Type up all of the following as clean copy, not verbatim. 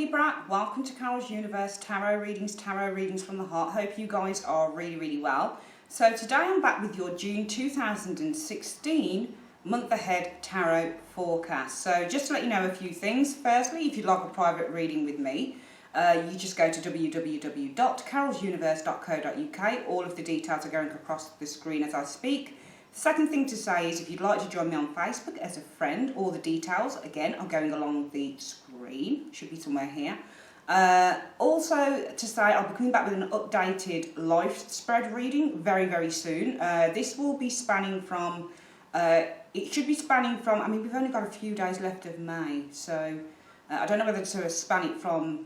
Libra, welcome to Carol's Universe Tarot readings from the heart. Hope you guys are really well. So today I'm back with your June 2016 month ahead tarot forecast. So just to let you know a few things. Firstly, if you'd like a private reading with me, you just go to www.carolsuniverse.co.uk. All of the details are going across the screen as I speak. Second thing to say is if you'd like to join me on Facebook as a friend, all the details, again, are going along the screen. Should be somewhere here. Also to say I'll be coming back with an updated life spread reading very soon. This will be spanning from, it should be spanning from, I mean, we've only got a few days left of May, so I don't know whether to span it from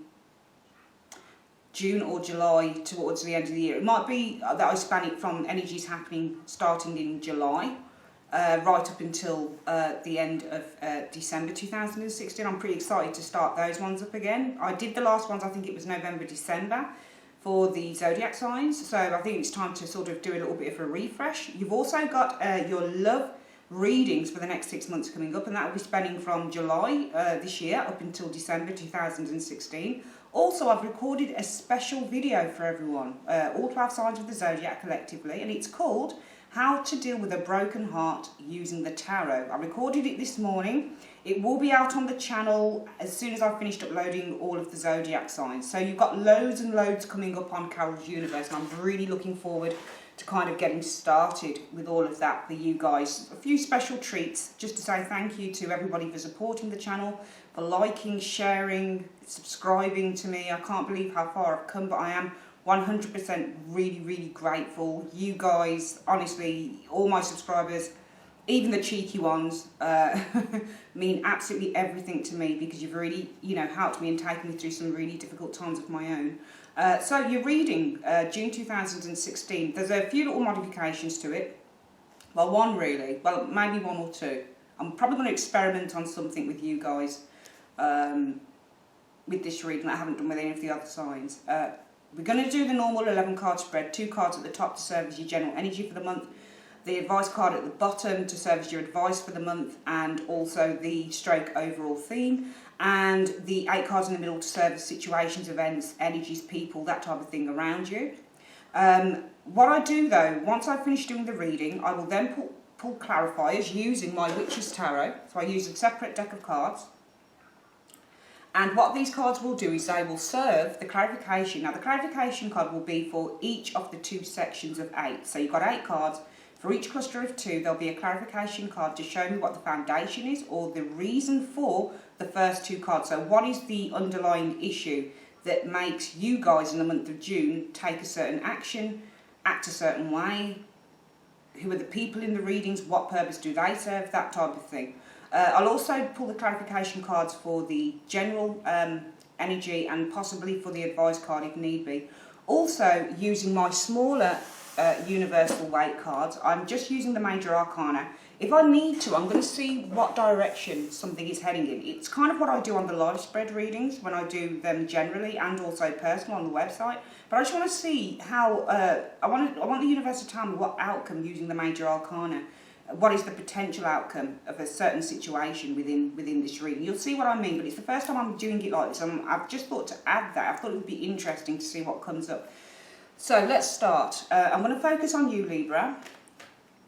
June or July towards the end of the year. It might be that I span it from energies happening starting in July right up until the end of December 2016. I'm pretty excited to start those ones up again. I did the last ones, I think it was November, December for the zodiac signs. So I think it's time to sort of do a little bit of a refresh. You've also got your love readings for the next 6 months coming up, and that will be spanning from July this year up until December 2016. Also, I've recorded a special video for everyone, all 12 signs of the zodiac collectively, and it's called How to Deal with a Broken Heart Using the Tarot. I recorded it this morning. It will be out on the channel as soon as I've finished uploading all of the zodiac signs. So you've got loads and loads coming up on Carol's Universe, and I'm really looking forward to kind of getting started with all of that for you guys. A few special treats just to say thank you to everybody for supporting the channel, for liking, sharing, subscribing to me. I can't believe how far I've come, but I am 100% really grateful. You guys, honestly, all my subscribers, even the cheeky ones, mean absolutely everything to me because you've really, helped me and taken me through some really difficult times of my own. So you're reading June 2016. There's a few little modifications to it. Well, one really. Well, maybe one or two. I'm probably going to experiment on something with you guys with this reading that I haven't done with any of the other signs. We're going to do the normal 11 card spread. 2 cards at the top to serve as your general energy for the month. The advice card at the bottom to serve as your advice for the month, and also the stroke overall theme. And the 8 cards in the middle to serve as situations, events, energies, people, that type of thing around you. What I do though, once I've finished doing the reading, I will then pull clarifiers using my Witch's Tarot. So I use a separate deck of cards. And what these cards will do is they will serve the clarification. Now the clarification card will be for each of the 2 sections of 8. So you've got 8 cards. For each cluster of 2, there'll be a clarification card to show me what the foundation is or the reason for the first 2 cards. So what is the underlying issue that makes you guys in the month of June take a certain action, act a certain way? Who are the people in the readings? What purpose do they serve? That type of thing. I'll also pull the clarification cards for the general energy and possibly for the advice card if need be. Also, using my smaller universal weight cards, I'm just using the major arcana. If I need to, I'm going to see what direction something is heading in. It's kind of what I do on the live spread readings when I do them generally and also personal on the website. But I just want to see how, I want the universe to tell me what outcome using the major arcana. What is the potential outcome of a certain situation within this reading? You'll see what I mean, but it's the first time I'm doing it like this. I've just thought to add that. I thought it would be interesting to see what comes up. So let's start. I'm going to focus on you, Libra.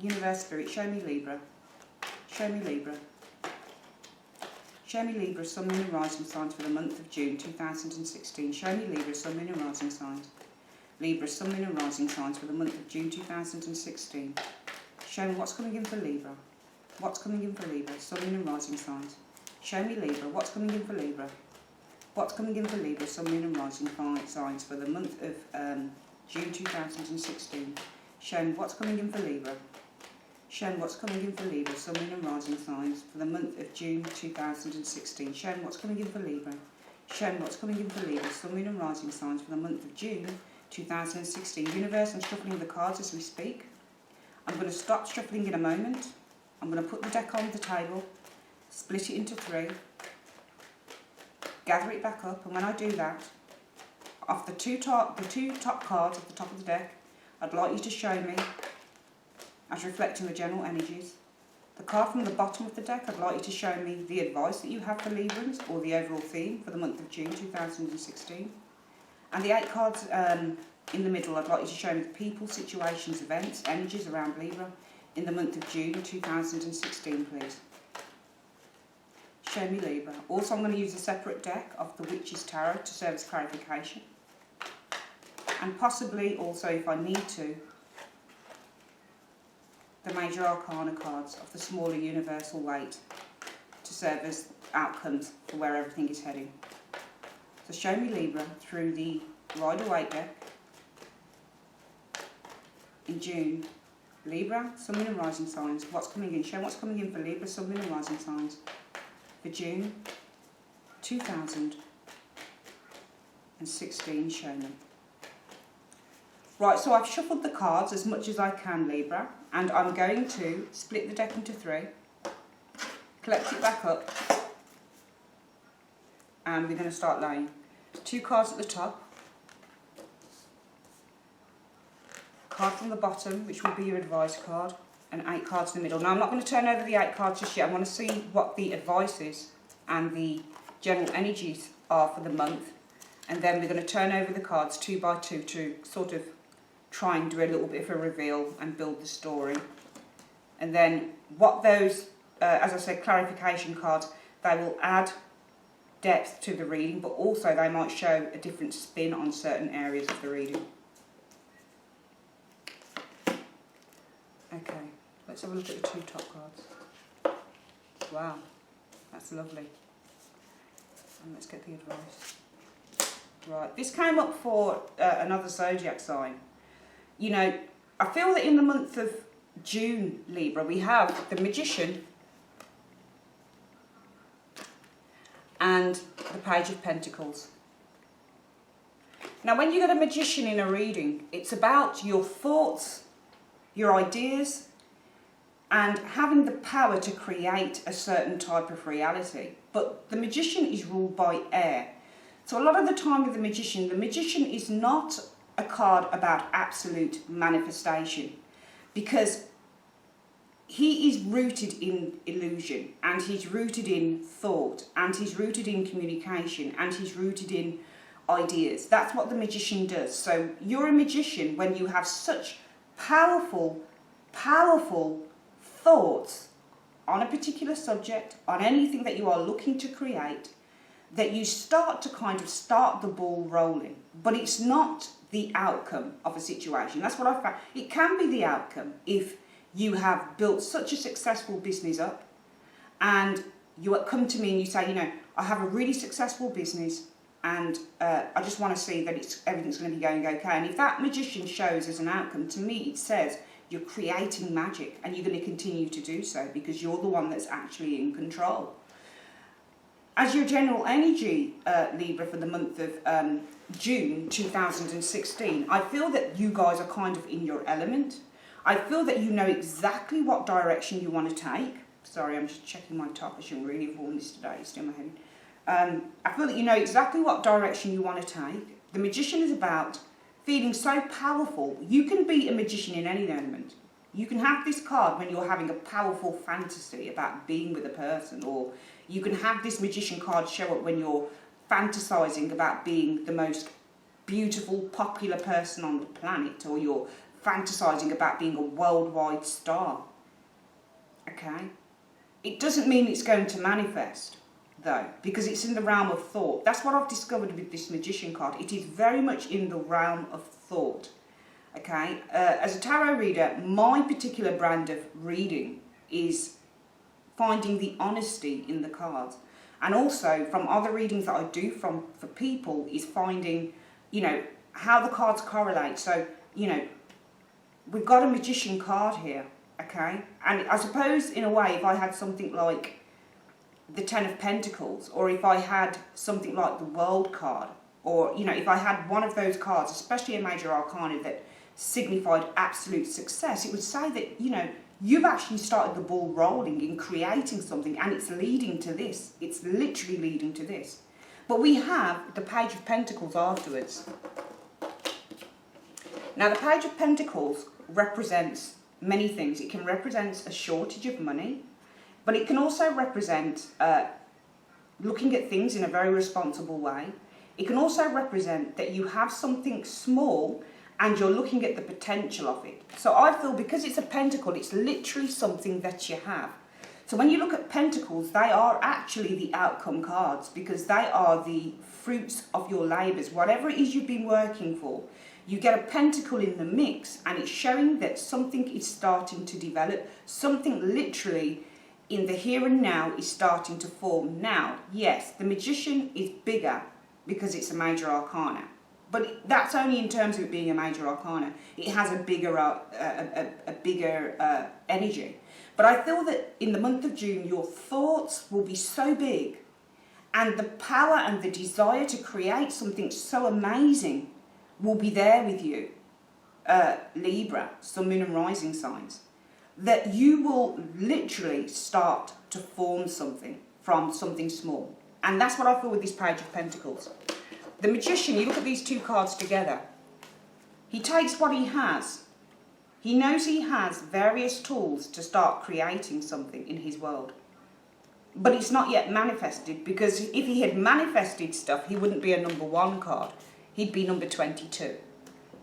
Universe Spirit, show me Libra. Show me Libra. Show me Libra, Sun, Moon and Rising signs for the month of June 2016. Show me Libra, Sun, Moon and Rising signs. Libra, Sun, Moon and Rising signs for the month of June 2016. Show me what's coming in for Libra. What's coming in for Libra, Sun, Moon and Rising signs. Show me Libra, what's coming in for Libra. What's coming in for Libra, Sun, Moon and Rising signs for the month of June 2016. Show me what's coming in for Libra. Show me what's coming in for Libra, Sun, Moon and Rising signs for the month of June 2016. Show me what's coming in for Libra. Show me what's coming in for Libra, Sun, Moon and Rising signs for the month of June 2016. Universe, I'm shuffling the cards as we speak. I'm going to stop shuffling in a moment. I'm going to put the deck on the table, split it into 3, gather it back up, and when I do that, off the two top cards at the top of the deck, I'd like you to show me, as reflecting the general energies, The card from the bottom of the deck, I'd like you to show me the advice that you have for Librans, or the overall theme for the month of June 2016. And the 8 cards in the middle, I'd like you to show me the people, situations, events, energies around Libra in the month of June 2016, please. Show me Libra. Also, I'm going to use a separate deck of the Witch's Tarot to serve as clarification. And possibly also, if I need to, the Major Arcana cards of the smaller universal weight to serve as outcomes for where everything is heading. So show me Libra through the Rider-Waite deck in June. Libra, Sun, Moon and Rising signs. What's coming in? Show what's coming in for Libra, Sun, Moon and Rising signs for June 2016. Show me. Right, so I've shuffled the cards as much as I can, Libra, and I'm going to split the deck into 3, collect it back up, and we're going to start laying. 2 cards at the top, card from the bottom, which will be your advice card, and 8 cards in the middle. Now, I'm not going to turn over the 8 cards just yet. I want to see what the advice is and the general energies are for the month, and then we're going to turn over the cards 2 by 2 to sort of try and do a little bit of a reveal and build the story. And then what those, as I said, clarification cards, they will add depth to the reading, but also they might show a different spin on certain areas of the reading. Okay, let's have a look at the 2 top cards. Wow, that's lovely. And let's get the advice. Right, this came up for another zodiac sign. You know, I feel that in the month of June, Libra, we have the Magician and the Page of Pentacles. Now, when you get a Magician in a reading, it's about your thoughts, your ideas, and having the power to create a certain type of reality. But the Magician is ruled by air. So a lot of the time with the Magician is not a card about absolute manifestation, because he is rooted in illusion, and he's rooted in thought, and he's rooted in communication, and he's rooted in ideas. That's what the Magician does. So you're a magician when you have such powerful thoughts on a particular subject, on anything that you are looking to create, that you start to kind of start the ball rolling. But it's not the outcome of a situation. That's what I found. It can be the outcome if you have built such a successful business up, and you come to me and you say, you know, I have a really successful business, and I just want to see that everything's going to be going okay. And if that Magician shows as an outcome, to me it says you're creating magic, and you're going to continue to do so because you're the one that's actually in control. As your general energy, Libra, for the month of June 2016, I feel that you guys are kind of in your element. I feel that you know exactly what direction you want to take. Sorry, I'm just checking my top. I shouldn't really have worn this today. It's still my head. I feel that you know exactly what direction you want to take. The Magician is about feeling so powerful. You can be a magician in any element. You can have this card when you're having a powerful fantasy about being with a person, or you can have this Magician card show up when you're fantasizing about being the most beautiful, popular person on the planet, or you're fantasizing about being a worldwide star. Okay? It doesn't mean it's going to manifest, though, because it's in the realm of thought. That's what I've discovered with this Magician card. It is very much in the realm of thought. Okay? As a tarot reader, my particular brand of reading is finding the honesty in the cards. And also, from other readings that I do for people, is finding, you know, how the cards correlate. So, you know, we've got a Magician card here, okay? And I suppose, in a way, if I had something like the Ten of Pentacles, or if I had something like the World card, or, you know, if I had one of those cards, especially a Major Arcana that signified absolute success, it would say that, you know, you've actually started the ball rolling in creating something, and it's leading to this. It's literally leading to this. But we have the Page of Pentacles afterwards. Now, the Page of Pentacles represents many things. It can represent a shortage of money, but it can also represent looking at things in a very responsible way. It can also represent that you have something small and you're looking at the potential of it. So I feel because it's a pentacle, it's literally something that you have. So when you look at pentacles, they are actually the outcome cards, because they are the fruits of your labours. Whatever it is you've been working for, you get a pentacle in the mix, and it's showing that something is starting to develop. Something literally in the here and now is starting to form. Now, yes, the Magician is bigger because it's a major arcana, but that's only in terms of it being a major arcana. It has a bigger energy. But I feel that in the month of June, your thoughts will be so big, and the power and the desire to create something so amazing will be there with you, Libra, Sun, Moon and Rising signs, that you will literally start to form something from something small. And that's what I feel with this Page of Pentacles. The Magician, you look at these two cards together, he takes what he has. He knows he has various tools to start creating something in his world. But it's not yet manifested, because if he had manifested stuff, he wouldn't be a number 1 card. He'd be number 22.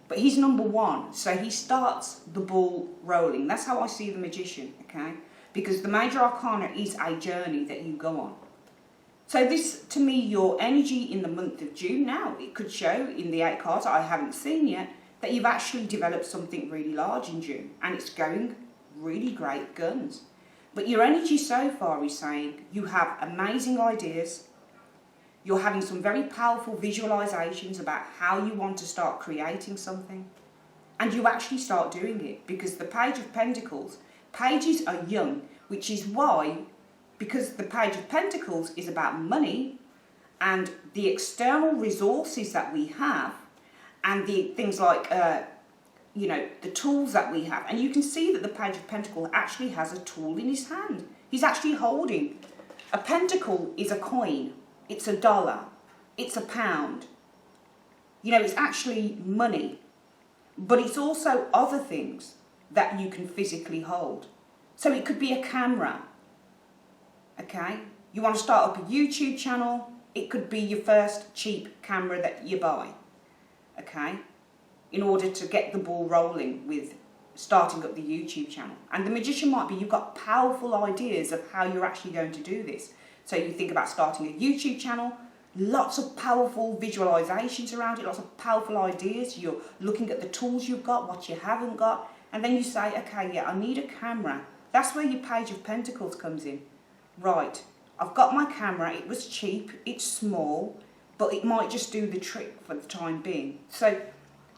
But he's number 1, so he starts the ball rolling. That's how I see the Magician, okay? Because the major arcana is a journey that you go on. So this, to me, your energy in the month of June, now, it could show in the 8 cards I haven't seen yet, that you've actually developed something really large in June, and it's going really great guns. But your energy so far is saying you have amazing ideas, you're having some very powerful visualizations about how you want to start creating something, and you actually start doing it, because the Page of Pentacles, pages are young, which is why, because the Page of Pentacles is about money and the external resources that we have, and the things like, you know, the tools that we have. And you can see that the Page of Pentacles actually has a tool in his hand. He's actually holding. A pentacle is a coin. It's a dollar. It's a pound. You know, it's actually money. But it's also other things that you can physically hold. So it could be a camera. Okay? You want to start up a YouTube channel. It could be your first cheap camera that you buy. Okay, in order to get the ball rolling with starting up the YouTube channel. And the Magician might be, you've got powerful ideas of how you're actually going to do this. So you think about starting a YouTube channel, lots of powerful visualizations around it, lots of powerful ideas. You're looking at the tools you've got, what you haven't got, and then you say, okay, yeah, I need a camera. That's where your Page of Pentacles comes in. Right, I've got my camera, it was cheap, it's small, but it might just do the trick for the time being. So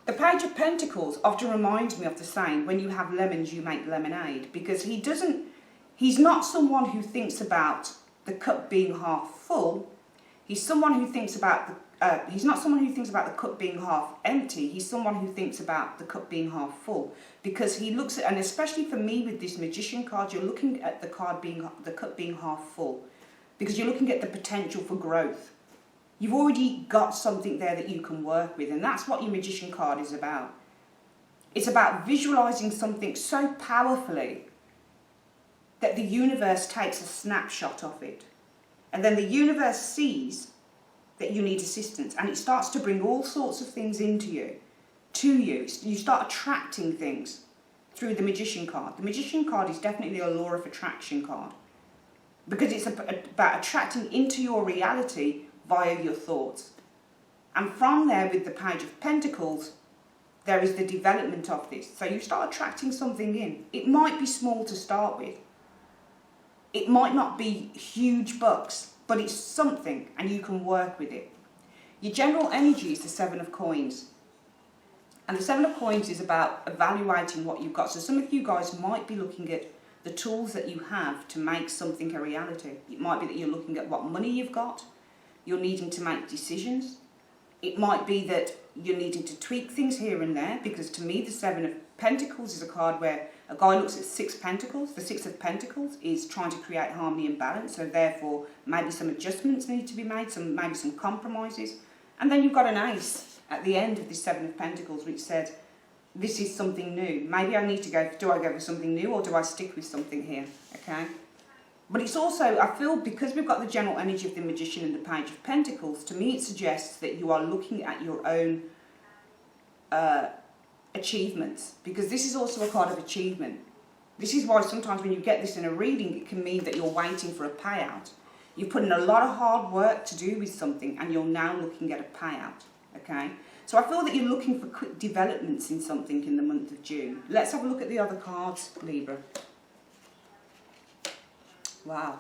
the Page of Pentacles often reminds me of the saying, when you have lemons, you make lemonade, because he's not someone who thinks about the cup being half full. He's someone who thinks about he's not someone who thinks about the cup being half empty. He's someone who thinks about the cup being half full, because he looks at, and especially for me with this Magician card, you're looking at the cup being half full, because you're looking at the potential for growth. You've already got something there that you can work with, and that's what your Magician card is about. It's about visualizing something so powerfully that the universe takes a snapshot of it. And then the universe sees that you need assistance, and it starts to bring all sorts of things into you, to you. You start attracting things through the Magician card. The Magician card is definitely a law of attraction card, because it's about attracting into your reality via your thoughts. And from there, with the Page of Pentacles, there is the development of this. So you start attracting something in. It might be small to start with. It might not be huge bucks, but it's something, and you can work with it. Your general energy is the 7 of Coins. And the 7 of Coins is about evaluating what you've got. So some of you guys might be looking at the tools that you have to make something a reality. It might be that you're looking at what money you've got. You're needing to make decisions. It might be that you're needing to tweak things here and there, because to me the 7 of Pentacles is a card where a guy looks at 6 Pentacles. The 6 of Pentacles is trying to create harmony and balance, so therefore maybe some adjustments need to be made, maybe some compromises. And then you've got an Ace at the end of this 7 of Pentacles, which says, this is something new. Maybe I need to go, do I go for something new or do I stick with something here, okay? But it's also, I feel, because we've got the general energy of the Magician and the Page of Pentacles, to me it suggests that you are looking at your own achievements, because this is also a card of achievement. This is why sometimes when you get this in a reading, it can mean that you're waiting for a payout. You've put in a lot of hard work to do with something and you're now looking at a payout, okay? So I feel that you're looking for quick developments in something in the month of June. Let's have a look at the other cards, Libra. Wow.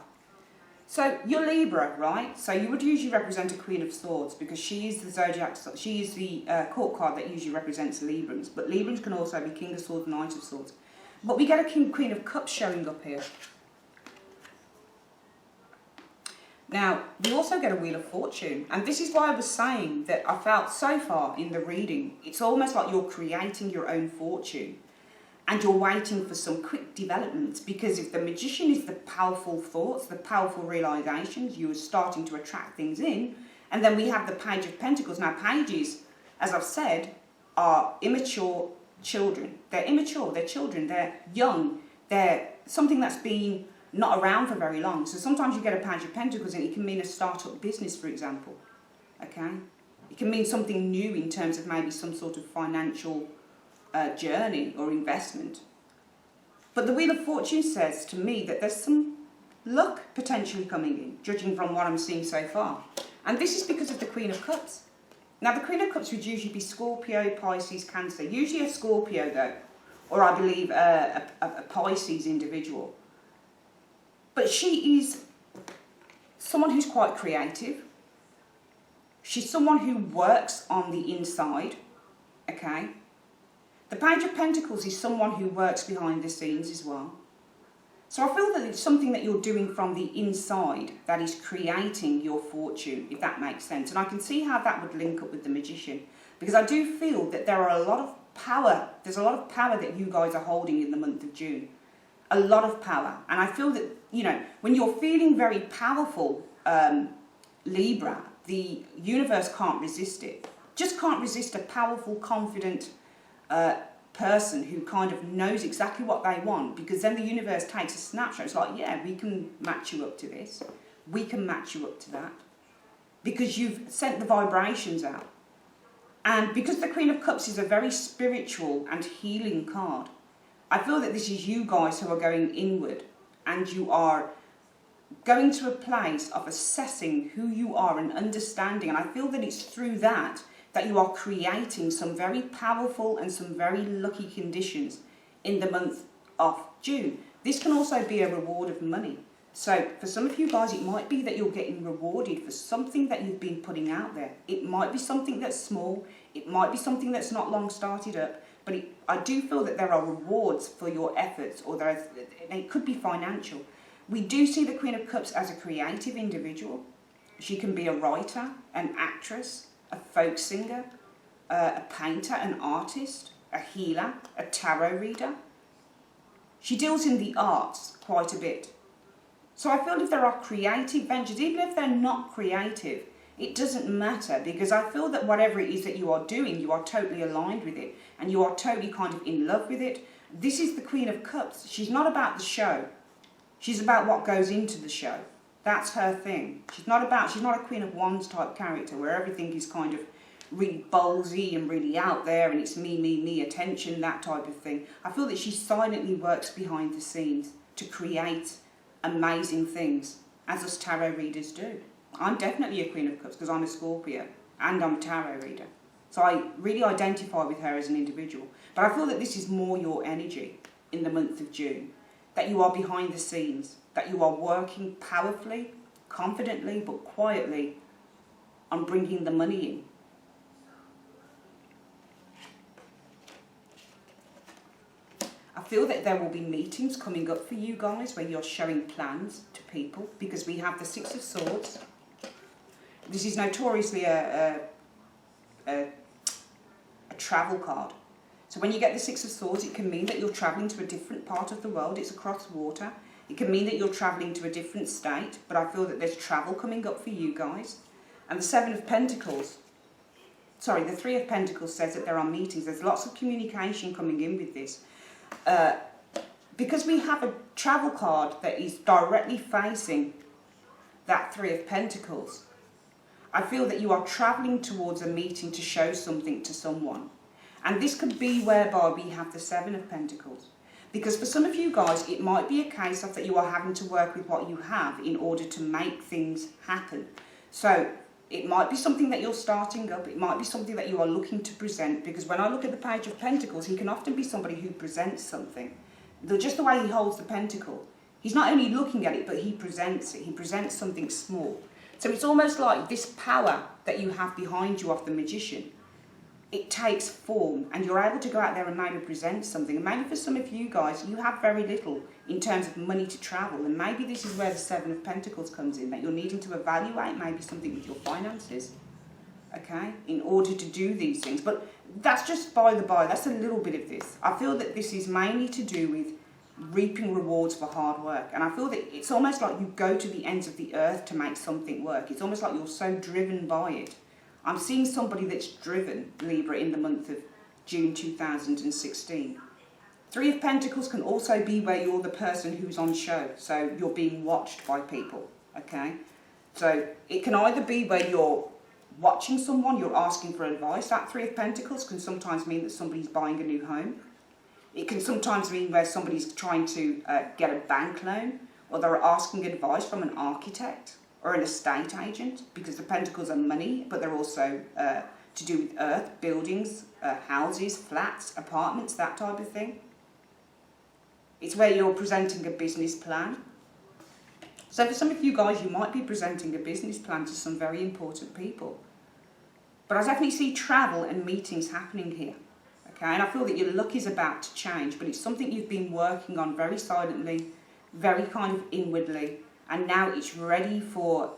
So you're Libra, right? So you would usually represent a Queen of Swords because she is the zodiac, she is the court card that usually represents Librans. But Librans can also be King of Swords, Knight of Swords. But we get a Queen of Cups showing up here. Now, we also get a Wheel of Fortune, and this is why I was saying that I felt so far in the reading, it's almost like you're creating your own fortune and you're waiting for some quick developments, because if the Magician is the powerful thoughts, the powerful realizations, you are starting to attract things in, and then we have the Page of Pentacles. Now, pages, as I've said, are immature children. They're immature, they're children, they're young, they're something that's been not around for very long. So sometimes you get a Page of Pentacles and it can mean a start-up business, for example, okay? It can mean something new in terms of maybe some sort of financial journey or investment. But the Wheel of Fortune says to me that there's some luck potentially coming in, judging from what I'm seeing so far. And this is because of the Queen of Cups. Now, the Queen of Cups would usually be Scorpio, Pisces, Cancer. Usually a Scorpio, though, or I believe a Pisces individual. But she is someone who's quite creative. She's someone who works on the inside, okay? The Page of Pentacles is someone who works behind the scenes as well. So I feel that it's something that you're doing from the inside that is creating your fortune, if that makes sense. And I can see how that would link up with the Magician, because I do feel that there are a lot of power. There's a lot of power that you guys are holding in the month of June. A lot of power. And I feel that, you know, when you're feeling very powerful, Libra, the universe can't resist it. Just can't resist a powerful, confident person who kind of knows exactly what they want, because then the universe takes a snapshot. It's like, yeah, we can match you up to this. We can match you up to that. Because you've sent the vibrations out. And because the Queen of Cups is a very spiritual and healing card, I feel that this is you guys who are going inward and you are going to a place of assessing who you are and understanding. And I feel that it's through that you are creating some very powerful and some very lucky conditions in the month of June. This can also be a reward of money. So for some of you guys, it might be that you're getting rewarded for something that you've been putting out there. It might be something that's small. It might be something that's not long started up. But I do feel that there are rewards for your efforts, or it could be financial. We do see the Queen of Cups as a creative individual. She can be a writer, an actress, a folk singer, a painter, an artist, a healer, a tarot reader. She deals in the arts quite a bit. So I feel if there are creative ventures, even if they're not creative, it doesn't matter, because I feel that whatever it is that you are doing, you are totally aligned with it and you are totally kind of in love with it. This is the Queen of Cups. She's not about the show. She's about what goes into the show. That's her thing. She's not a Queen of Wands type character where everything is kind of really ballsy and really out there and it's me, attention, that type of thing. I feel that she silently works behind the scenes to create amazing things, as us tarot readers do. I'm definitely a Queen of Cups because I'm a Scorpio and I'm a tarot reader. So I really identify with her as an individual. But I feel that this is more your energy in the month of June. That you are behind the scenes. That you are working powerfully, confidently, but quietly on bringing the money in. I feel that there will be meetings coming up for you guys where you're showing plans to people, because we have the Six of Swords. This is notoriously a travel card. So when you get the Six of Swords, it can mean that you're travelling to a different part of the world. It's across water. It can mean that you're travelling to a different state, but I feel that there's travel coming up for you guys. And the Seven of Pentacles sorry, the Three of Pentacles says that there are meetings. There's lots of communication coming in with this. Because we have a travel card that is directly facing that Three of Pentacles, I feel that you are travelling towards a meeting to show something to someone. And this could be whereby we have the Seven of Pentacles. Because for some of you guys, it might be a case of that you are having to work with what you have in order to make things happen. So it might be something that you're starting up. It might be something that you are looking to present. Because when I look at the Page of Pentacles, he can often be somebody who presents something. Just the way he holds the pentacle. He's not only looking at it, but he presents it. He presents something small. So it's almost like this power that you have behind you of the magician. It takes form, and you're able to go out there and maybe present something. And maybe for some of you guys, you have very little in terms of money to travel. And maybe this is where the Seven of Pentacles comes in, that you're needing to evaluate maybe something with your finances, okay, in order to do these things. But that's just by the by. That's a little bit of this. I feel that this is mainly to do with reaping rewards for hard work. And I feel that it's almost like you go to the ends of the earth to make something work. It's almost like you're so driven by it. I'm seeing somebody that's driven, Libra, in the month of June 2016. Three of Pentacles can also be where you're the person who's on show. So you're being watched by people, okay? So it can either be where you're watching someone, you're asking for advice. That Three of Pentacles can sometimes mean that somebody's buying a new home. It can sometimes mean where somebody's trying to get a bank loan, or they're asking advice from an architect or an estate agent, because the Pentacles are money, but they're also to do with earth, buildings, houses, flats, apartments, that type of thing. It's where you're presenting a business plan. So for some of you guys, you might be presenting a business plan to some very important people. But I definitely see travel and meetings happening here. Okay, and I feel that your luck is about to change, but it's something you've been working on very silently, very kind of inwardly, and now it's ready for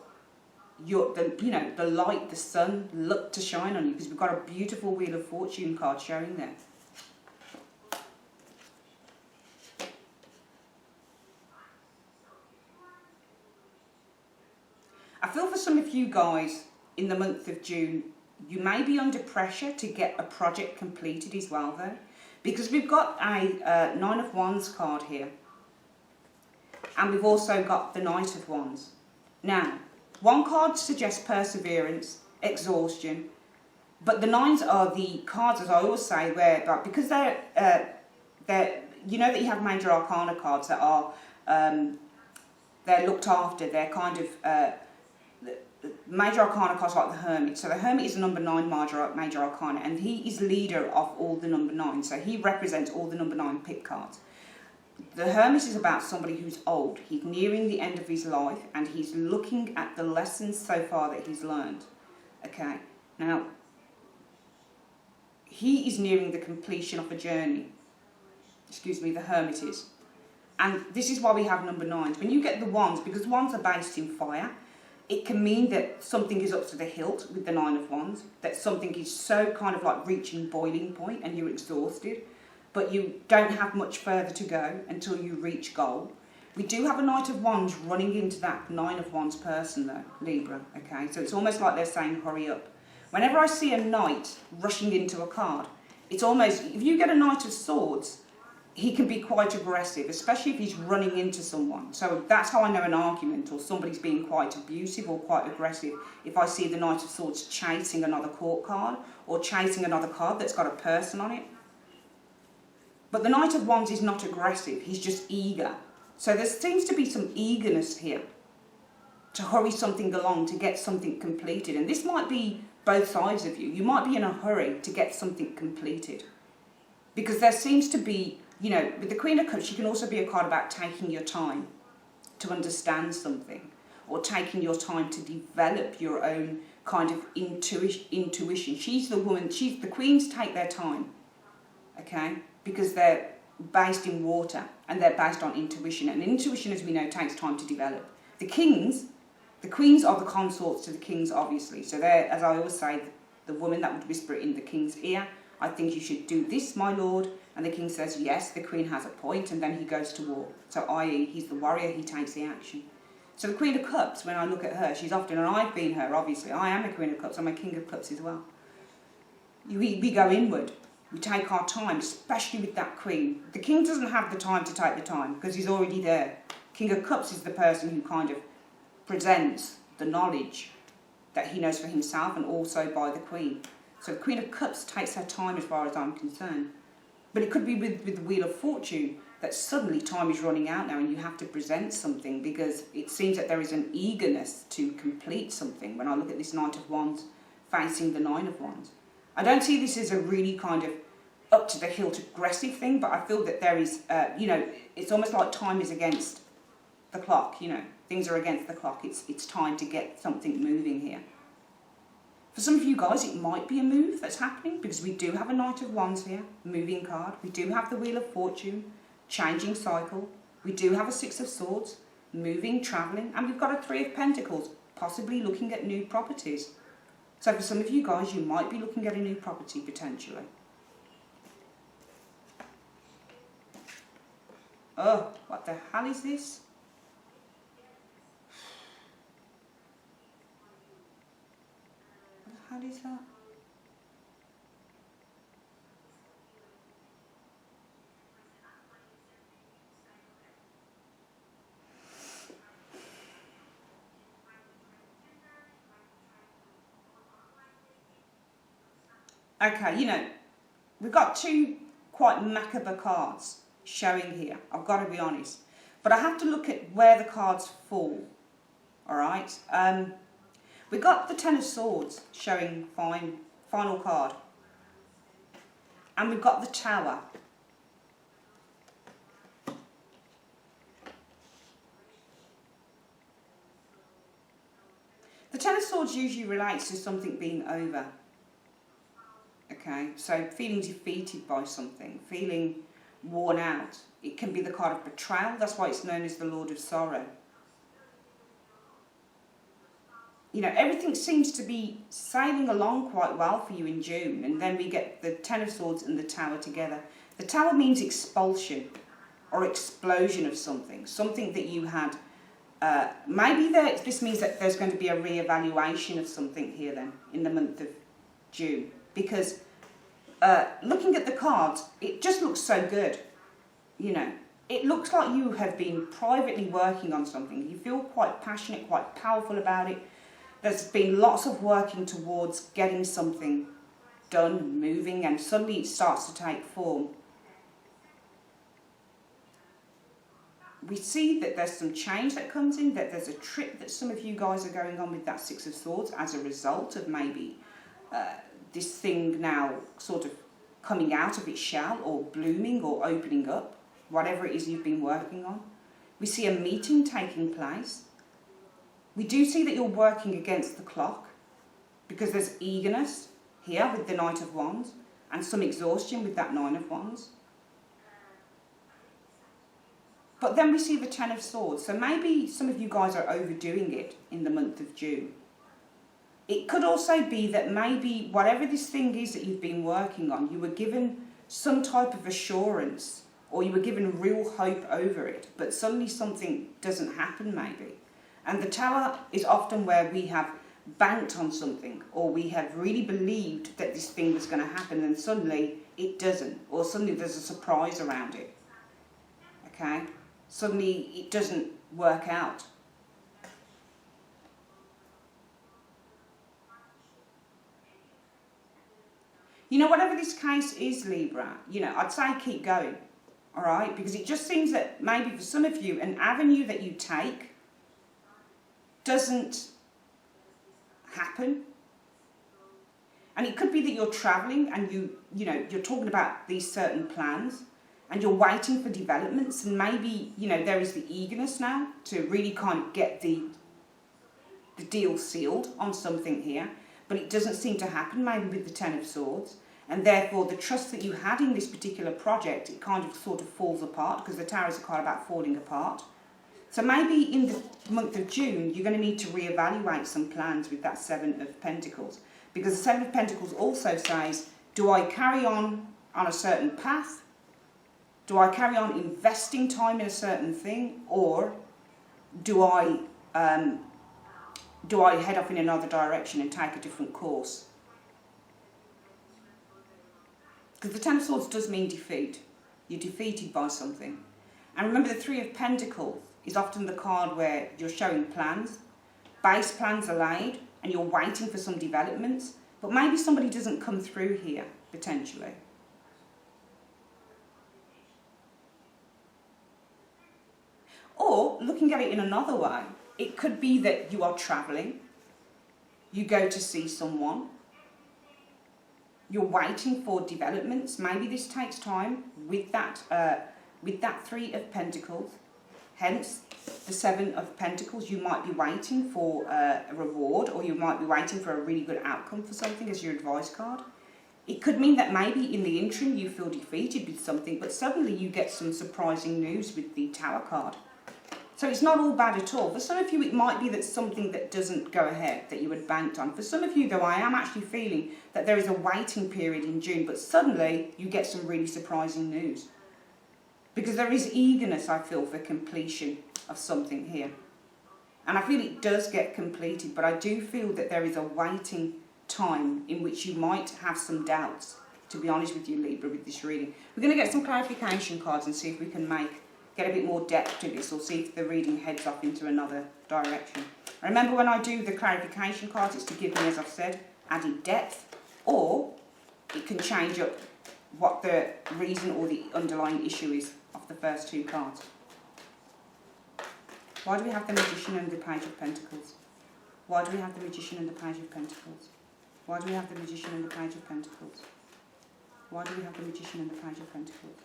the light, the sun, luck to shine on you, because we've got a beautiful Wheel of Fortune card showing there. I feel for some of you guys in the month of June, you may be under pressure to get a project completed as well though, because we've got a Nine of Wands card here, and we've also got the Knight of Wands. Now, one card suggests perseverance, exhaustion, but the nines are the cards, as I always say, where because they're you know that you have major arcana cards that are they're looked after. They're kind of major arcana cards like the Hermit. So the Hermit is the number 9 major arcana, and he is leader of all the number 9. So he represents all the number 9 pit cards. The Hermit is about somebody who's old. He's nearing the end of his life, and he's looking at the lessons so far that he's learned. Okay, now he is nearing the completion of a journey. Excuse me, the Hermit is. And this is why we have number 9s. When you get the Wands, because Wands are based in fire, it can mean that something is up to the hilt with the Nine of Wands, that something is so kind of like reaching boiling point and you're exhausted, but you don't have much further to go until you reach goal. We do have a Knight of Wands running into that Nine of Wands person though, Libra, okay? So it's almost like they're saying hurry up. Whenever I see a Knight rushing into a card, it's almost, if you get a Knight of Swords, he can be quite aggressive, especially if he's running into someone. So that's how I know an argument or somebody's being quite abusive or quite aggressive. If I see the Knight of Swords chasing another court card or chasing another card that's got a person on it. But the Knight of Wands is not aggressive, he's just eager. So there seems to be some eagerness here to hurry something along, to get something completed. And this might be both sides of you. You might be in a hurry to get something completed. Because there seems to be, you know, with the Queen of Cups, she can also be a card about taking your time to understand something, or taking your time to develop your own kind of intuition. She's the woman, the Queens take their time, okay, because they're based in water and they're based on intuition, and intuition, as we know, takes time to develop. The Kings, the Queens are the consorts to the Kings, obviously, so they're, as I always say, the woman that would whisper it in the King's ear, I think you should do this, my lord. And the King says, yes, the Queen has a point, and then he goes to war. So, i.e., he's the warrior, he takes the action. So the Queen of Cups, when I look at her, she's often, and I've been her, obviously. I am a Queen of Cups, I'm a King of Cups as well. We go inward. We take our time, especially with that Queen. The King doesn't have the time to take the time because he's already there. King of Cups is the person who kind of presents the knowledge that he knows for himself and also by the Queen. So the Queen of Cups takes her time as far as I'm concerned. But it could be with the Wheel of Fortune that suddenly time is running out now and you have to present something because it seems that there is an eagerness to complete something when I look at this Knight of Wands facing the Nine of Wands. I don't see this as a really kind of up to the hilt aggressive thing, but I feel that there is, it's almost like time is against the clock, things are against the clock. It's time to get something moving here. For some of you guys, it might be a move that's happening because we do have a Knight of Wands here, moving card. We do have the Wheel of Fortune, changing cycle. We do have a Six of Swords, moving, travelling, and we've got a Three of Pentacles, possibly looking at new properties. So for some of you guys, you might be looking at a new property potentially. Oh, what the hell is this? What the hell is that? Okay, we've got two quite macabre cards showing here, I've got to be honest. But I have to look at where the cards fall, alright? We've got the Ten of Swords showing final card. And we've got the Tower. The Ten of Swords usually relates to something being over. Okay, so feeling defeated by something, feeling worn out. It can be the card of betrayal, that's why it's known as the Lord of Sorrow. Everything seems to be sailing along quite well for you in June, and then we get the Ten of Swords and the Tower together. The Tower means expulsion or explosion of something that you had. Maybe this means that there's going to be a re-evaluation of something here then in the month of June. Because looking at the cards, it just looks so good, It looks like you have been privately working on something. You feel quite passionate, quite powerful about it. There's been lots of working towards getting something done, moving, and suddenly it starts to take form. We see that there's some change that comes in, that there's a trip that some of you guys are going on with that Six of Swords as a result of maybe this thing now sort of coming out of its shell or blooming or opening up, whatever it is you've been working on. We see a meeting taking place. We do see that you're working against the clock because there's eagerness here with the Knight of Wands and some exhaustion with that Nine of Wands. But then we see the Ten of Swords. So maybe some of you guys are overdoing it in the month of June. It could also be that maybe whatever this thing is that you've been working on, you were given some type of assurance or you were given real hope over it, but suddenly something doesn't happen maybe. And the Tower is often where we have banked on something or we have really believed that this thing was going to happen and suddenly it doesn't, or suddenly there's a surprise around it. Okay? Suddenly it doesn't work out. Whatever this case is, Libra, I'd say keep going, all right? Because it just seems that maybe for some of you, an avenue that you take doesn't happen. And it could be that you're travelling and you're talking about these certain plans and you're waiting for developments, and maybe, there is the eagerness now to really kind of get the deal sealed on something here, but it doesn't seem to happen maybe with the Ten of Swords. And therefore, the trust that you had in this particular project, it kind of sort of falls apart because the Tower is a card about falling apart. So maybe in the month of June, you're going to need to reevaluate some plans with that Seven of Pentacles. Because the Seven of Pentacles also says, do I carry on a certain path? Do I carry on investing time in a certain thing? Or do I head off in another direction and take a different course? Because the Ten of Swords does mean defeat. You're defeated by something. And remember, the Three of Pentacles is often the card where you're showing plans. Base plans are laid and you're waiting for some developments. But maybe somebody doesn't come through here, potentially. Or, looking at it in another way, it could be that you are travelling, you go to see someone, you're waiting for developments. Maybe this takes time with that Three of Pentacles. Hence, the Seven of Pentacles. You might be waiting for a reward, or you might be waiting for a really good outcome for something as your advice card. It could mean that maybe in the interim you feel defeated with something, but suddenly you get some surprising news with the Tower card. So it's not all bad at all. For some of you, it might be that something that doesn't go ahead, that you had banked on. For some of you, though, I am actually feeling that there is a waiting period in June, but suddenly you get some really surprising news. Because there is eagerness, I feel, for completion of something here. And I feel it does get completed, but I do feel that there is a waiting time in which you might have some doubts, to be honest with you, Libra, with this reading. We're going to get some clarification cards and see if we can get a bit more depth to this, or see if the reading heads off into another direction. Remember, when I do the clarification cards, it's to give me, as I've said, added depth, or it can change up what the reason or the underlying issue is of the first two cards. Why do we have the Magician and the Page of Pentacles? Why do we have the Magician and the Page of Pentacles? Why do we have the Magician and the Page of Pentacles? Why do we have the Magician and the Page of Pentacles?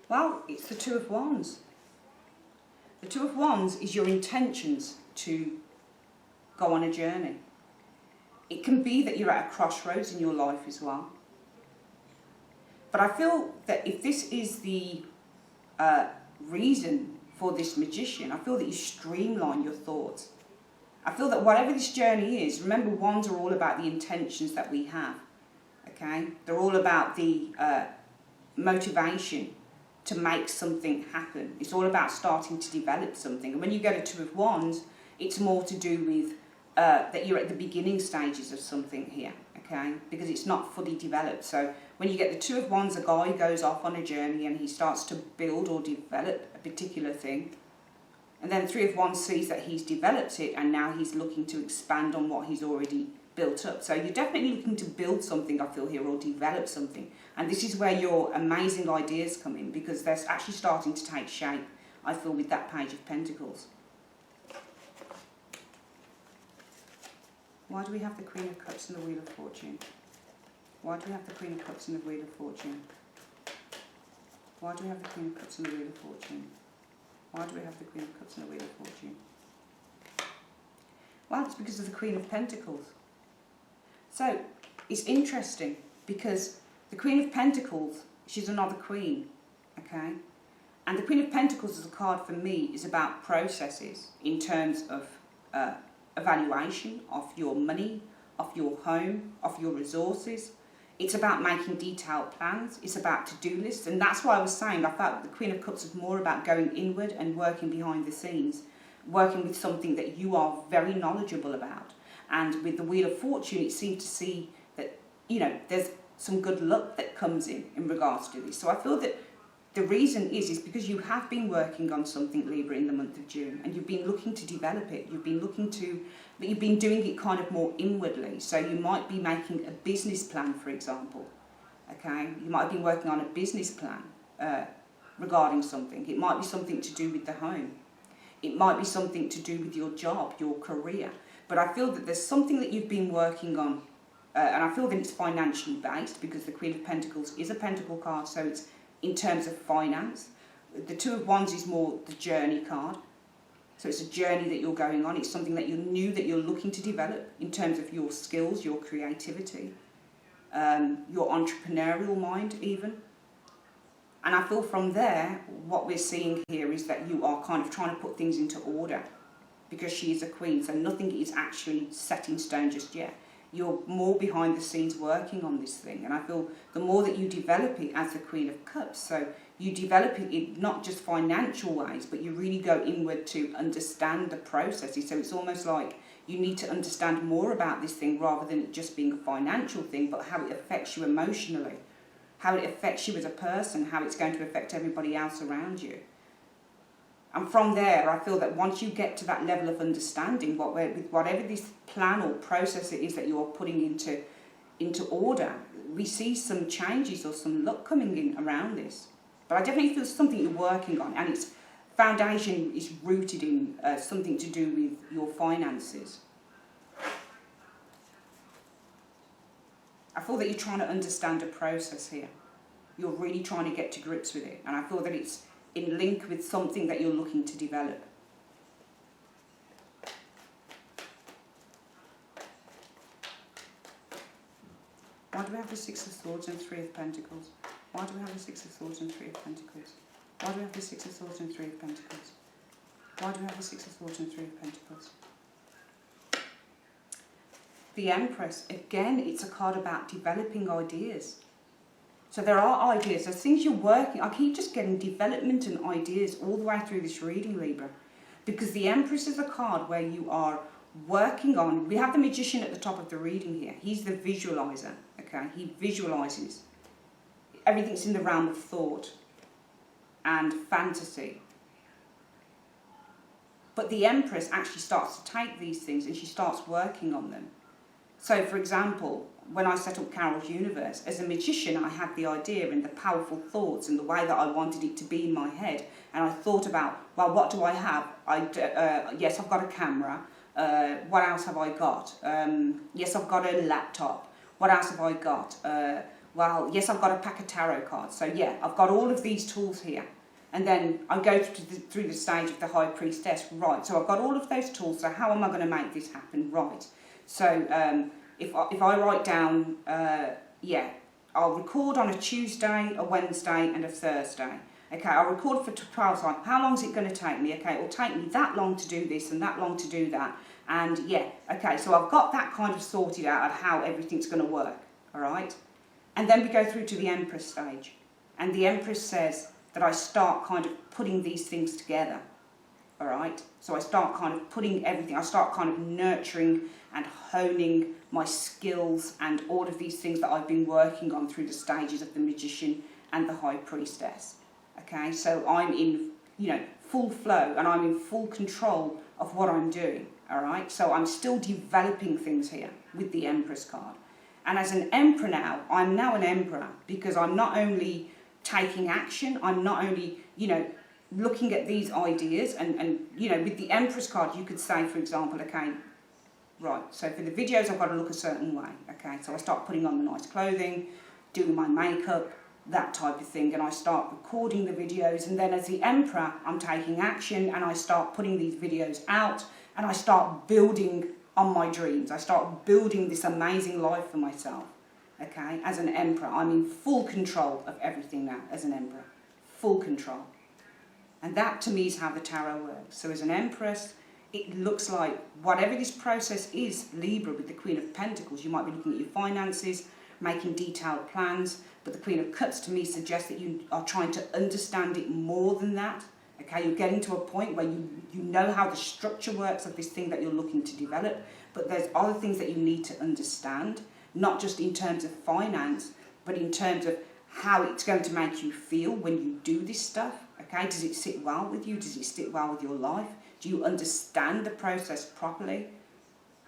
Well, it's the Two of Wands. The Two of Wands is your intentions to go on a journey. It can be that you're at a crossroads in your life as well. But I feel that if this is the reason for this Magician, I feel that you streamline your thoughts. I feel that whatever this journey is, remember, Wands are all about the intentions that we have. Okay? They're all about the motivation to make something happen. It's all about starting to develop something. And when you get a Two of Wands, it's more to do with that you're at the beginning stages of something here, okay? Because it's not fully developed. So when you get the Two of Wands, a guy goes off on a journey and he starts to build or develop a particular thing. And then Three of Wands sees that he's developed it and now he's looking to expand on what he's already built up. So you're definitely looking to build something, I feel here, or develop something. And this is where your amazing ideas come in, because they're actually starting to take shape, I feel, with that Page of Pentacles. Why do we have the Queen of Cups and the Wheel of Fortune? Why do we have the Queen of Cups and the Wheel of Fortune? Why do we have the Queen of Cups and the Wheel of Fortune? Why do we have the Queen of Cups and the Wheel of Fortune? Well, it's because of the Queen of Pentacles. So, it's interesting because the Queen of Pentacles, she's another queen, okay? And the Queen of Pentacles as a card for me is about processes in terms of evaluation of your money, of your home, of your resources. It's about making detailed plans. It's about to-do lists. And that's why I was saying I felt the Queen of Cups was more about going inward and working behind the scenes, working with something that you are very knowledgeable about. And with the Wheel of Fortune, it seemed to see that, you know, there's some good luck that comes in regards to this. So I feel that the reason is because you have been working on something, Libra, in the month of June, and you've been looking to develop it. You've been looking to, but you've been doing it kind of more inwardly. So you might be making a business plan, for example. Okay, you might have been working on a business plan regarding something. It might be something to do with the home. It might be something to do with your job, your career. But I feel that there's something that you've been working on, and I feel that it's financially based, because the Queen of Pentacles is a pentacle card, so it's in terms of finance. The Two of Wands is more the journey card. So it's a journey that you're going on. It's something that you knew that you're looking to develop in terms of your skills, your creativity, your entrepreneurial mind even. And I feel from there, what we're seeing here is that you are kind of trying to put things into order, because she is a queen, so nothing is actually set in stone just yet. You're more behind the scenes working on this thing, and I feel the more that you develop it as the Queen of Cups, so you develop it in not just financial ways, but you really go inward to understand the processes. So it's almost like you need to understand more about this thing rather than it just being a financial thing, but how it affects you emotionally, how it affects you as a person, how it's going to affect everybody else around you. And from there, I feel that once you get to that level of understanding, with whatever this plan or process it is that you're putting into order, we see some changes or some luck coming in around this. But I definitely feel something you're working on, and its foundation is rooted in something to do with your finances. I feel that you're trying to understand a process here. You're really trying to get to grips with it, and I feel that it's in link with something that you're looking to develop. Why do we have the Six of Swords and Three of Pentacles? Why do we have the Six of Swords and Three of Pentacles? Why do we have the Six of Swords and Three of Pentacles? Why do we have the Six of Swords and Three of Pentacles? The Empress, again, it's a card about developing ideas. So there are ideas, there's things you're working, I keep just getting development and ideas all the way through this reading, Libra. Because the Empress is a card where you are working on, we have the Magician at the top of the reading here. He's the visualizer, okay? He visualizes. Everything's in the realm of thought and fantasy. But the Empress actually starts to take these things and she starts working on them. So, for example, when I set up Carol's Universe, as a magician, I had the idea and the powerful thoughts and the way that I wanted it to be in my head. And I thought about, well, what do I have? Yes, I've got a camera. What else have I got? Yes, I've got a laptop. What else have I got? Well, yes, I've got a pack of tarot cards. So, yeah, I've got all of these tools here. And then I go through the stage of the High Priestess. Right, so I've got all of those tools. So how am I going to make this happen? Right. So if I write down, I'll record on a Tuesday, a Wednesday and a Thursday. Okay, I'll record for 12 times. How long is it going to take me? Okay, it will take me that long to do this and that long to do that. And yeah, okay, so I've got that kind of sorted out of how everything's going to work. All right? And then we go through to the Empress stage. And the Empress says that I start kind of putting these things together. All right? So I start kind of putting everything, I start kind of nurturing and honing my skills and all of these things that I've been working on through the stages of the Magician and the High Priestess. Okay, so I'm in, full flow and I'm in full control of what I'm doing. All right, so I'm still developing things here with the Empress card. And as an Emperor now, I'm now an Emperor because I'm not only taking action, I'm not only, looking at these ideas and with the Empress card, you could say, for example, okay, right, so for the videos, I've got to look a certain way, okay? So I start putting on the nice clothing, doing my makeup, that type of thing, and I start recording the videos, and then as the Emperor, I'm taking action, and I start putting these videos out, and I start building on my dreams. I start building this amazing life for myself, okay? As an Emperor, I'm in full control of everything now, as an Emperor. Full control. And that, to me, is how the tarot works. So as an Empress, it looks like whatever this process is, Libra, with the Queen of Pentacles, you might be looking at your finances, making detailed plans, but the Queen of Cups to me suggests that you are trying to understand it more than that. Okay, you're getting to a point where you know how the structure works of this thing that you're looking to develop, but there's other things that you need to understand, not just in terms of finance, but in terms of how it's going to make you feel when you do this stuff. Okay, does it sit well with you? Does it sit well with your life? Do you understand the process properly?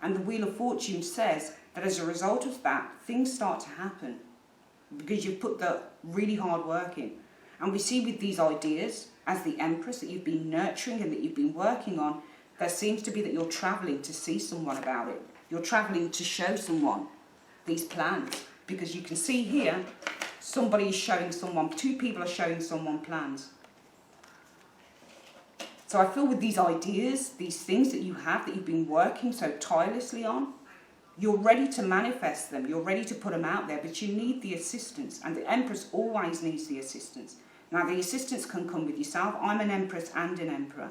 And the Wheel of Fortune says that as a result of that, things start to happen because you've put the really hard work in. And we see with these ideas, as the Empress, that you've been nurturing and that you've been working on, there seems to be that you're travelling to see someone about it. You're travelling to show someone these plans. Because you can see here, somebody is showing someone, two people are showing someone plans. So I feel with these ideas, these things that you have, that you've been working so tirelessly on, you're ready to manifest them, you're ready to put them out there, but you need the assistance. And the Empress always needs the assistance. Now, the assistance can come with yourself. I'm an Empress and an Emperor.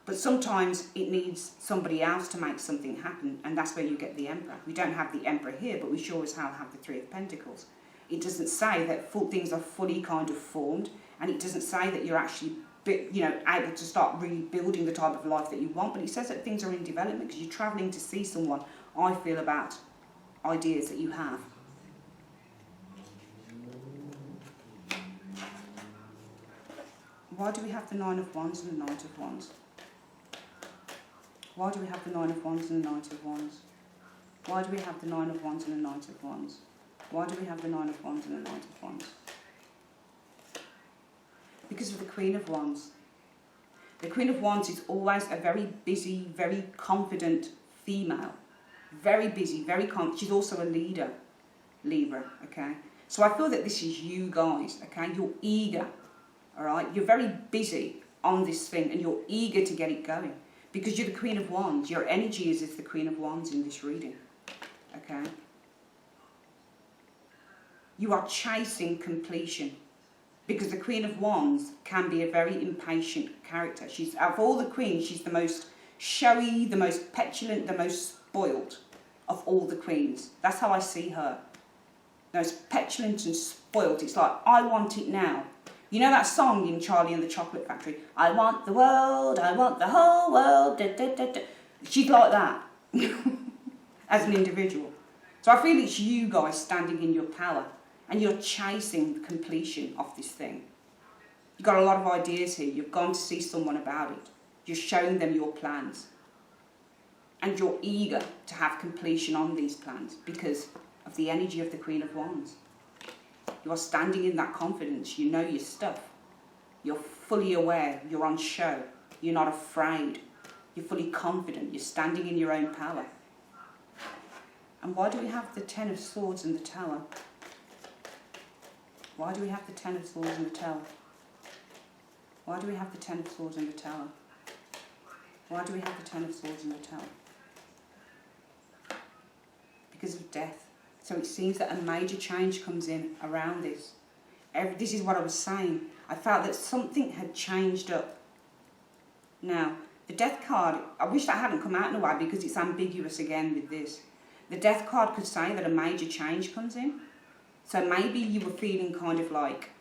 But sometimes it needs somebody else to make something happen, and that's where you get the Emperor. We don't have the Emperor here, but we sure as hell have the Three of Pentacles. It doesn't say that things are fully kind of formed, and it doesn't say that you're actually able to start really building the type of life that you want. But it says that things are in development because you're travelling to see someone, I feel, about ideas that you have. Why do we have the Nine of Wands and the Knight of Wands? Why do we have the Nine of Wands and the Knight of Wands? Why do we have the Nine of Wands and the Knight of Wands? Why do we have the Nine of Wands and the Knight of Wands? Because of the Queen of Wands. The Queen of Wands is always a very busy, very confident female. Very busy, very confident. She's also a leader, Libra, okay? So I feel that this is you guys, okay? You're eager, all right? You're very busy on this thing and you're eager to get it going because you're the Queen of Wands. Your energy is as the Queen of Wands in this reading, okay? You are chasing completion because the Queen of Wands can be a very impatient character. She's, out of all the queens, she's the most showy, the most petulant, the most spoiled of all the queens. That's how I see her. The most petulant and spoiled. It's like, I want it now. You know that song in Charlie and the Chocolate Factory? I want the world, I want the whole world. Da, da, da, da. She's like that as an individual. So I feel it's you guys standing in your power and you're chasing completion of this thing. You've got a lot of ideas here. You've gone to see someone about it. You're showing them your plans. And you're eager to have completion on these plans because of the energy of the Queen of Wands. You are standing in that confidence. You know your stuff. You're fully aware. You're on show. You're not afraid. You're fully confident. You're standing in your own power. And why do we have the Ten of Swords and the Tower? Why do we have the Ten of Swords and the Tower? Why do we have the Ten of Swords and the Tower? Why do we have the Ten of Swords and the Tower? Because of death. So it seems that a major change comes in around this. This is what I was saying. I felt that something had changed up. Now, the Death card, I wish that hadn't come out in a way because it's ambiguous again with this. The Death card could say that a major change comes in. So maybe you were feeling kind of like,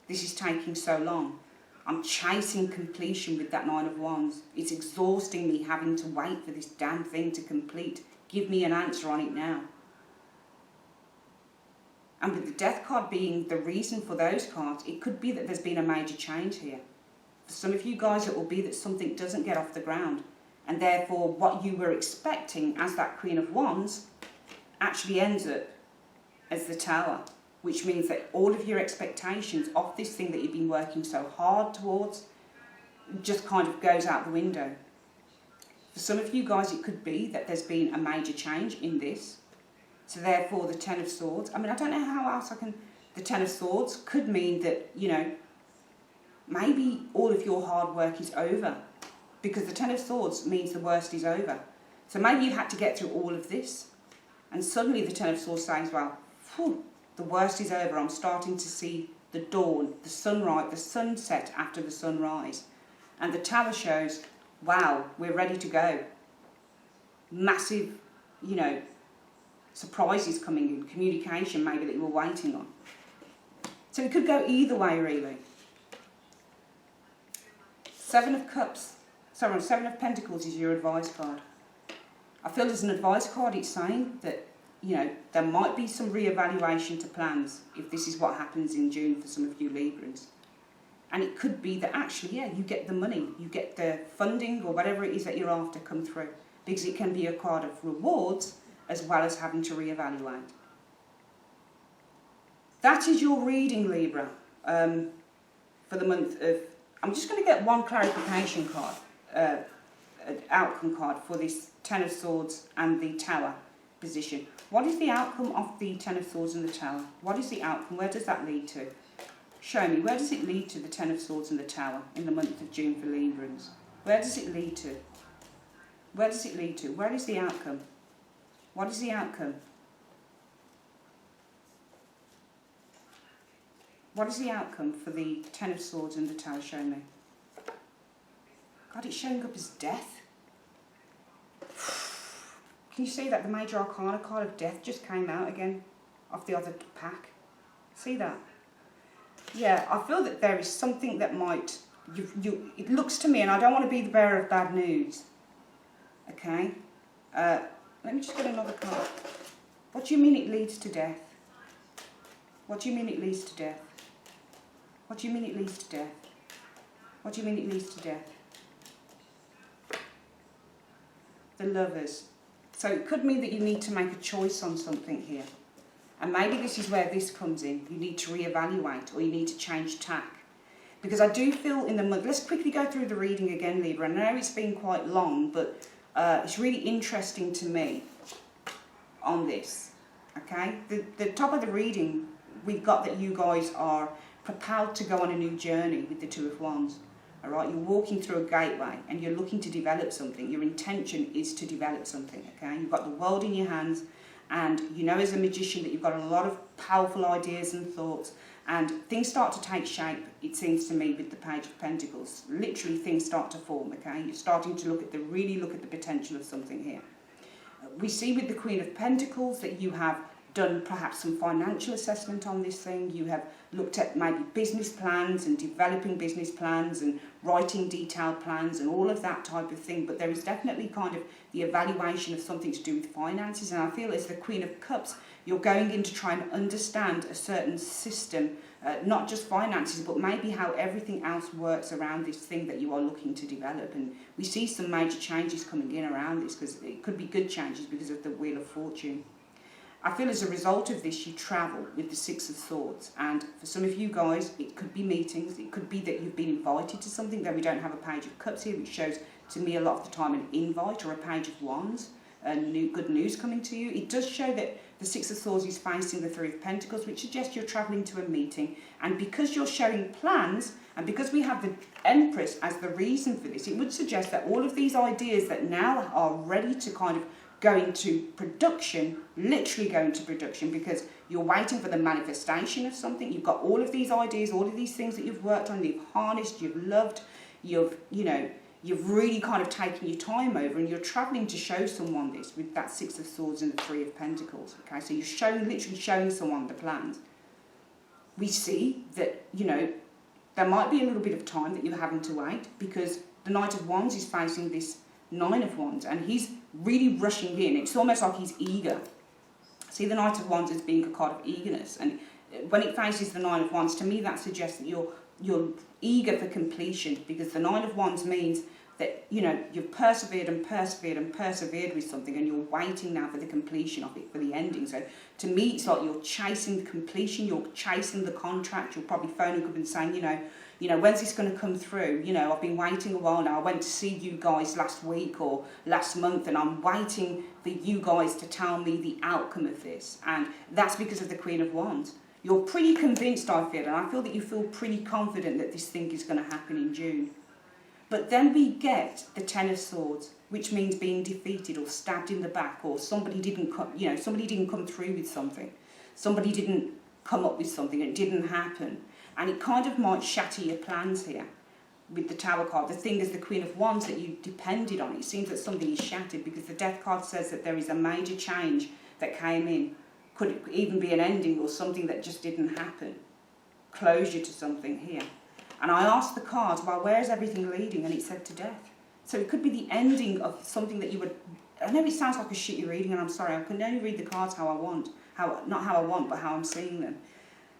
this is taking so long. I'm chasing completion with that Nine of Wands. It's exhausting me having to wait for this damn thing to complete. Give me an answer on it now. And with the Death card being the reason for those cards, it could be that there's been a major change here. For some of you guys, it will be that something doesn't get off the ground. And therefore, what you were expecting as that Queen of Wands actually ends up as the Tower. Which means that all of your expectations of this thing that you've been working so hard towards just kind of goes out the window. For some of you guys, it could be that there's been a major change in this. So therefore, the Ten of Swords, I mean, I don't know how else I can... The Ten of Swords could mean that, you know, maybe all of your hard work is over. Because the Ten of Swords means the worst is over. So maybe you had to get through all of this. And suddenly the Ten of Swords says, well, phew, the worst is over. I'm starting to see the dawn, the sunrise, the sunset after the sunrise. And the Tower shows, wow, we're ready to go. Massive, you know, surprises coming in, communication maybe that you were waiting on. So it could go either way, really. Seven of Pentacles is your advice card. I feel as an advice card, it's saying that, you know, there might be some re-evaluation to plans if this is what happens in June for some of you Librans. And it could be that actually, yeah, you get the money, you get the funding or whatever it is that you're after come through. Because it can be a card of rewards as well as having to re-evaluate. That is your reading, Libra, for the month of... I'm just going to get one clarification card, an outcome card for this Ten of Swords and the Tower position. What is the outcome of the Ten of Swords and the Tower? What is the outcome? Where does that lead to? Show me. Where does it lead to, the Ten of Swords and the Tower, in the month of June for Librans? Where does it lead to? Where does it lead to? Where is the outcome? What is the outcome? What is the outcome for the Ten of Swords and the Tower? Show me. God, it's showing up as death. Can you see that the Major Arcana card of death just came out again off the other pack? See that? Yeah, I feel that there is something that might it looks to me, and I don't want to be the bearer of bad news, okay? Let me just get another card. What do you mean it leads to death? What do you mean it leads to death? What do you mean it leads to death? What do you mean it leads to death? The Lovers. So it could mean that you need to make a choice on something here. And maybe this is where this comes in. You need to reevaluate, or you need to change tack. Because I do feel in the month, let's quickly go through the reading again, Libra. I know it's been quite long, but it's really interesting to me on this, okay? The top of the reading, we've got that you guys are propelled to go on a new journey with the Two of Wands, all right? You're walking through a gateway and you're looking to develop something. Your intention is to develop something, okay? You've got the world in your hands, and you know as a magician that you've got a lot of powerful ideas and thoughts, and things start to take shape, it seems to me, with the Page of Pentacles. Literally things start to form, okay? You're starting to really look at the potential of something here. We see with the Queen of Pentacles that you have done perhaps some financial assessment on this thing. You have looked at maybe business plans and developing business plans and writing detailed plans and all of that type of thing. But there is definitely kind of the evaluation of something to do with finances. And I feel as the Queen of Cups, you're going in to try and understand a certain system, not just finances, but maybe how everything else works around this thing that you are looking to develop. And we see some major changes coming in around this, because it could be good changes because of the Wheel of Fortune. I feel as a result of this, you travel with the Six of Swords. And for some of you guys, it could be meetings. It could be that you've been invited to something, though we don't have a Page of Cups here, which shows to me a lot of the time an invite or a Page of Wands, good news coming to you. It does show that the Six of Swords is facing the Three of Pentacles, which suggests you're travelling to a meeting. And because you're showing plans, and because we have the Empress as the reason for this, it would suggest that all of these ideas that now are ready to kind of go into production, literally go into production, because you're waiting for the manifestation of something. You've got all of these ideas, all of these things that you've worked on, you've harnessed, you've loved, you've really kind of taken your time over, and you're travelling to show someone this with that Six of Swords and the Three of Pentacles. Okay, so you're literally showing someone the plans. We see that, there might be a little bit of time that you're having to wait, because the Knight of Wands is facing this Nine of Wands, and he's really rushing in. It's almost like he's eager. See the Knight of Wands as being a card of eagerness, and when it faces the Nine of Wands, to me that suggests that you're eager for completion, because the Nine of Wands means that you've persevered and persevered and persevered with something, and you're waiting now for the completion of it, for the ending. So to me, it's like you're chasing completion, you're chasing the contract. You're probably phoning up and saying, when's this going to come through? I've been waiting a while now. I went to see you guys last week or last month, and I'm waiting for you guys to tell me the outcome of this. And that's because of the Queen of Wands. You're pretty convinced, I feel, and I feel that you feel pretty confident that this thing is going to happen in June. But then we get the Ten of Swords, which means being defeated or stabbed in the back, or somebody didn't come through with something. Somebody didn't come up with something, it didn't happen. And it kind of might shatter your plans here with the Tower card. The thing is, the Queen of Wands that you depended on, it seems that something is shattered, because the Death card says that there is a major change that came in. Could it even be an ending or something that just didn't happen? Closure to something here. And I asked the cards, well, where is everything leading? And it said to death. So it could be the ending of something that you would... I know it sounds like a shitty reading, and I'm sorry, I can only read the cards how I want. Not how I want, but how I'm seeing them.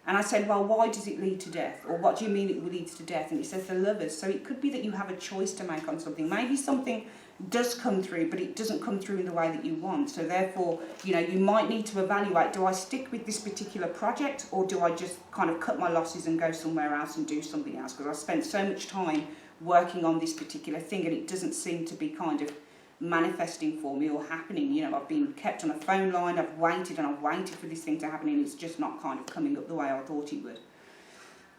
And I said, well, why does it lead to death? Or what do you mean it leads to death? And it says the Lovers. So it could be that you have a choice to make on something. Maybe something does come through, but it doesn't come through in the way that you want. So therefore, you might need to evaluate, do I stick with this particular project, or do I just kind of cut my losses and go somewhere else and do something else? Because I spent so much time working on this particular thing, and it doesn't seem to be kind of manifesting for me or happening. I've been kept on a phone line, I've waited for this thing to happen, and it's just not kind of coming up the way I thought it would.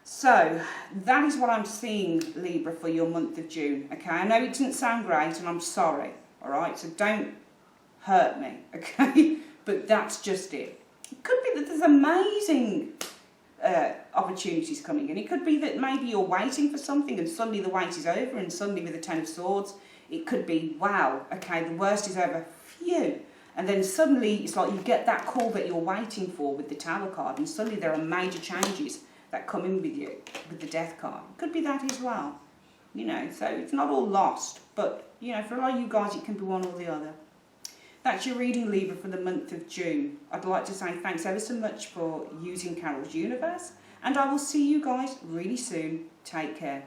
So that is what I'm seeing, Libra, for your month of June. Okay, I know it doesn't sound great, and I'm sorry, all right, so don't hurt me, okay? But that's just it. It could be that there's amazing opportunities coming in. It could be that maybe you're waiting for something and suddenly the wait is over, and suddenly with the Ten of Swords, it could be, wow, okay, the worst is over, phew. And then suddenly it's like you get that call that you're waiting for with the Tower card, and suddenly there are major changes that come in with you with the Death card. It could be that as well. you know, so it's not all lost, but, you know, for a lot of you guys, it can be one or the other. That's your reading, Libra, for the month of June. I'd like to say thanks ever so much for using Carol's Universe, and I will see you guys really soon. Take care.